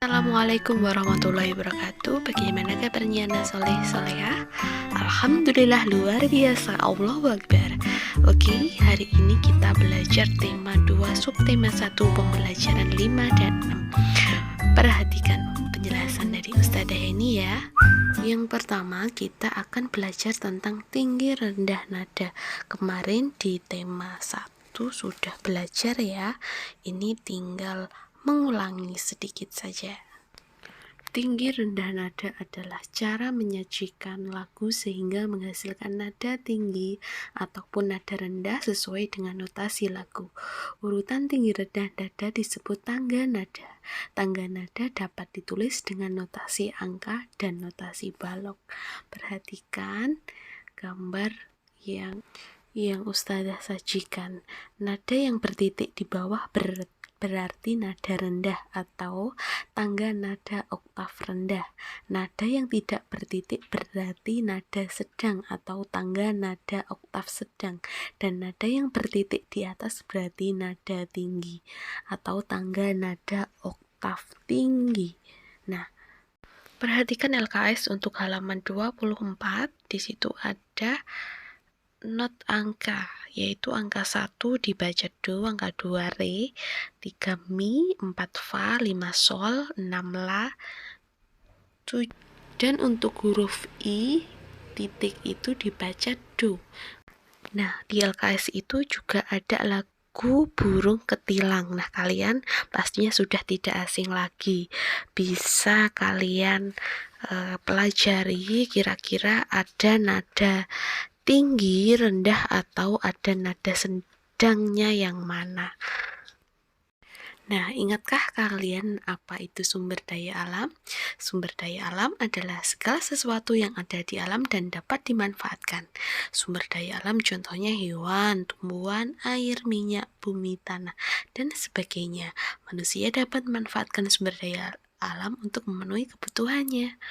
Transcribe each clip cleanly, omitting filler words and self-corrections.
Assalamualaikum warahmatullahi wabarakatuh. Bagaimana kabarnya Anda Soleh Soleha? Alhamdulillah luar biasa. Allahu Akbar. Oke, hari ini kita belajar tema 2, subtema 1, pembelajaran 5 dan 6. Perhatikan penjelasan dari Ustadzah ini ya. Yang pertama, kita akan belajar tentang tinggi rendah nada. Kemarin di tema 1 sudah belajar ya. Ini tinggal mengulangi sedikit saja. Tinggi rendah nada adalah cara menyajikan lagu sehingga menghasilkan nada tinggi ataupun nada rendah sesuai dengan notasi lagu. Urutan tinggi rendah nada disebut tangga nada. Tangga nada dapat ditulis dengan notasi angka dan notasi balok. Perhatikan gambar yang Ustadzah sajikan. Nada yang bertitik di bawah berarti nada rendah atau tangga nada oktav rendah. Nada yang tidak bertitik berarti nada sedang atau tangga nada oktav sedang. Dan nada yang bertitik di atas berarti nada tinggi atau tangga nada oktav tinggi. Nah, perhatikan LKS untuk halaman 24. Di situ ada not angka, yaitu angka 1 dibaca do, angka 2 re, 3 mi, 4 fa, 5 sol, 6 la, 7. Dan untuk huruf i titik itu dibaca do. Nah, di LKS itu juga ada lagu burung ketilang. Nah, kalian pastinya sudah tidak asing lagi. Bisa kalian pelajari kira-kira ada nada tinggi, rendah, atau ada nada sedangnya yang mana. Nah, ingatkah kalian apa itu sumber daya alam? Sumber daya alam adalah segala sesuatu yang ada di alam dan dapat dimanfaatkan. Sumber daya alam contohnya hewan, tumbuhan, air, minyak, bumi, tanah, dan sebagainya. Manusia dapat memanfaatkan sumber daya alam untuk memenuhi kebutuhannya.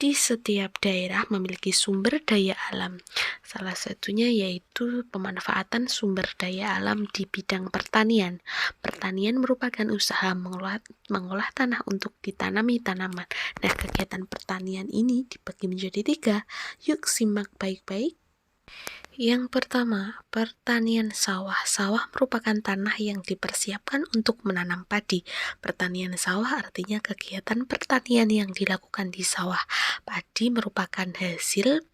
Di setiap daerah memiliki sumber daya alam. Salah satunya yaitu pemanfaatan sumber daya alam di bidang pertanian. Pertanian merupakan usaha mengolah tanah untuk ditanami tanaman. Nah, kegiatan pertanian ini dibagi menjadi 3. Yuk simak baik-baik. Yang pertama, pertanian sawah. Sawah merupakan tanah yang dipersiapkan untuk menanam padi. Pertanian sawah artinya kegiatan pertanian yang dilakukan di sawah. Padi merupakan hasil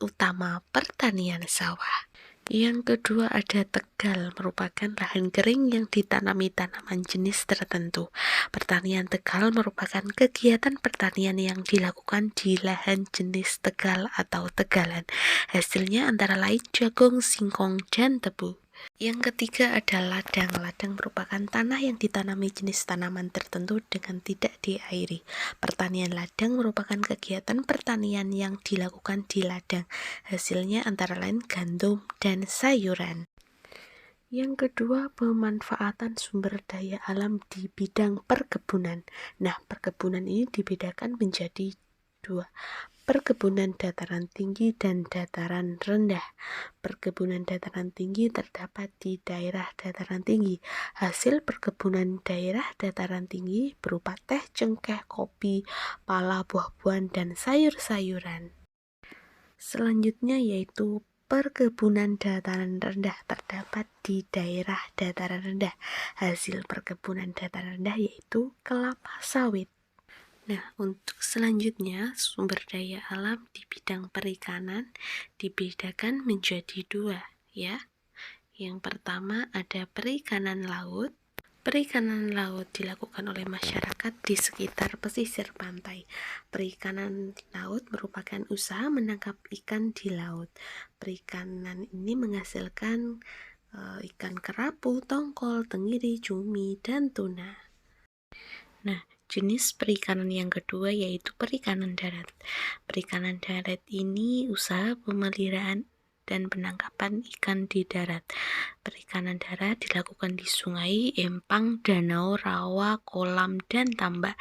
utama pertanian sawah. Yang kedua ada tegal, merupakan lahan kering yang ditanami tanaman jenis tertentu. Pertanian tegal merupakan kegiatan pertanian yang dilakukan di lahan jenis tegal atau tegalan. Hasilnya antara lain jagung, singkong, dan tebu. Yang ketiga ada ladang. Ladang merupakan tanah yang ditanami jenis tanaman tertentu dengan tidak diairi. Pertanian ladang merupakan kegiatan pertanian yang dilakukan di ladang. Hasilnya antara lain gandum dan sayuran. Yang kedua, pemanfaatan sumber daya alam di bidang perkebunan. Nah, perkebunan ini dibedakan menjadi 2. Perkebunan dataran tinggi dan dataran rendah. Perkebunan dataran tinggi terdapat di daerah dataran tinggi. Hasil perkebunan daerah dataran tinggi berupa teh, cengkeh, kopi, pala, buah-buahan, dan sayur-sayuran. Selanjutnya yaitu perkebunan dataran rendah terdapat di daerah dataran rendah. Hasil perkebunan dataran rendah yaitu kelapa sawit. Nah, untuk selanjutnya sumber daya alam di bidang perikanan dibedakan menjadi 2 ya. Yang pertama ada perikanan laut. Perikanan laut dilakukan oleh masyarakat di sekitar pesisir pantai. Perikanan laut merupakan usaha menangkap ikan di laut. Perikanan ini menghasilkan ikan kerapu, tongkol, tenggiri, cumi, dan tuna. Nah, jenis perikanan yang kedua yaitu perikanan darat. Perikanan darat ini usaha pemeliharaan dan penangkapan ikan di darat. Perikanan darat dilakukan di sungai, empang, danau, rawa, kolam, dan tambak.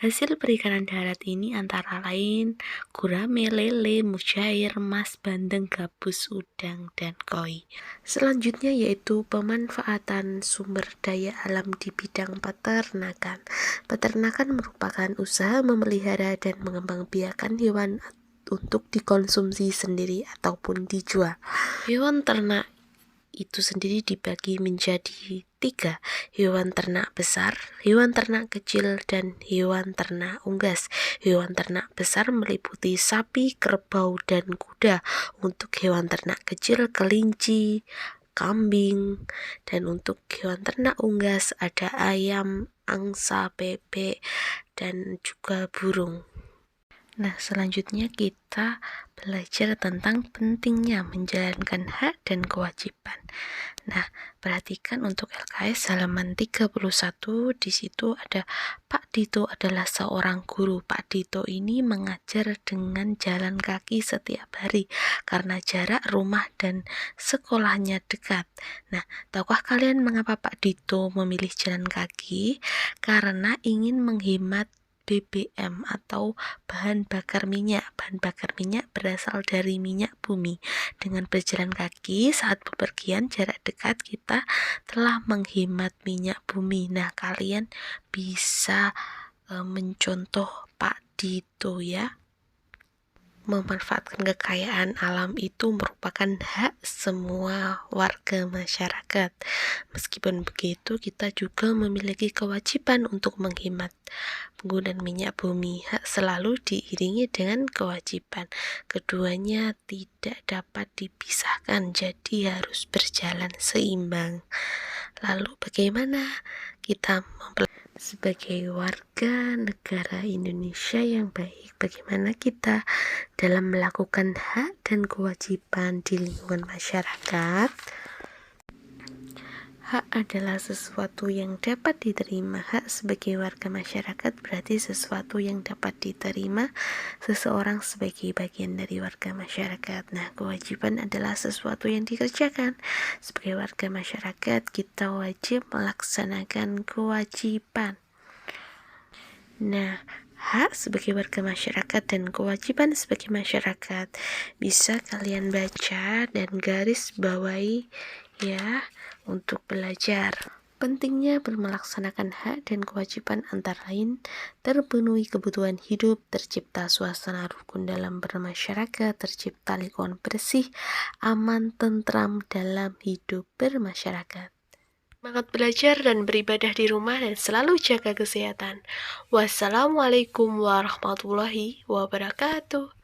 Hasil perikanan darat ini antara lain gurame, lele, mujair, mas, bandeng, gabus, udang, dan koi. Selanjutnya yaitu pemanfaatan sumber daya alam di bidang peternakan. Peternakan merupakan usaha memelihara dan mengembangbiakan hewan untuk dikonsumsi sendiri ataupun dijual. Hewan ternak itu sendiri dibagi menjadi 3, hewan ternak besar, hewan ternak kecil, dan hewan ternak unggas. Hewan ternak besar meliputi sapi, kerbau, dan kuda. Untuk hewan ternak kecil, kelinci, kambing, dan untuk hewan ternak unggas ada ayam, angsa, bebek, dan juga burung. Nah, selanjutnya kita belajar tentang pentingnya menjalankan hak dan kewajiban. Nah, perhatikan untuk LKS halaman 31, di situ ada Pak Dito adalah seorang guru. Pak Dito ini mengajar dengan jalan kaki setiap hari karena jarak rumah dan sekolahnya dekat. Nah, tahukah kalian mengapa Pak Dito memilih jalan kaki? Karena ingin menghemat BBM atau bahan bakar minyak. Bahan bakar minyak berasal dari minyak bumi. Dengan berjalan kaki saat bepergian jarak dekat, kita telah menghemat minyak bumi. Nah, kalian bisa mencontoh Pak Dito ya. Memanfaatkan kekayaan alam itu merupakan hak semua warga masyarakat. Meskipun begitu, kita juga memiliki kewajiban untuk menghemat penggunaan minyak bumi. Hak selalu diiringi dengan kewajiban. Keduanya tidak dapat dipisahkan, jadi harus berjalan seimbang. Lalu bagaimana kita sebagai warga negara Indonesia yang baik, bagaimana kita dalam melakukan hak dan kewajiban di lingkungan masyarakat? Hak adalah sesuatu yang dapat diterima. Hak sebagai warga masyarakat berarti sesuatu yang dapat diterima seseorang sebagai bagian dari warga masyarakat. Nah, kewajiban adalah sesuatu yang dikerjakan. Sebagai warga masyarakat, kita wajib melaksanakan kewajiban. Nah, hak sebagai warga masyarakat dan kewajiban sebagai masyarakat bisa kalian baca dan garis bawahi ya untuk belajar. Pentingnya melaksanakan hak dan kewajiban antara lain terpenuhi kebutuhan hidup, tercipta suasana rukun dalam bermasyarakat, tercipta lingkungan bersih, aman, tentram dalam hidup bermasyarakat. Semangat belajar dan beribadah di rumah dan selalu jaga kesehatan. Wassalamualaikum warahmatullahi wabarakatuh.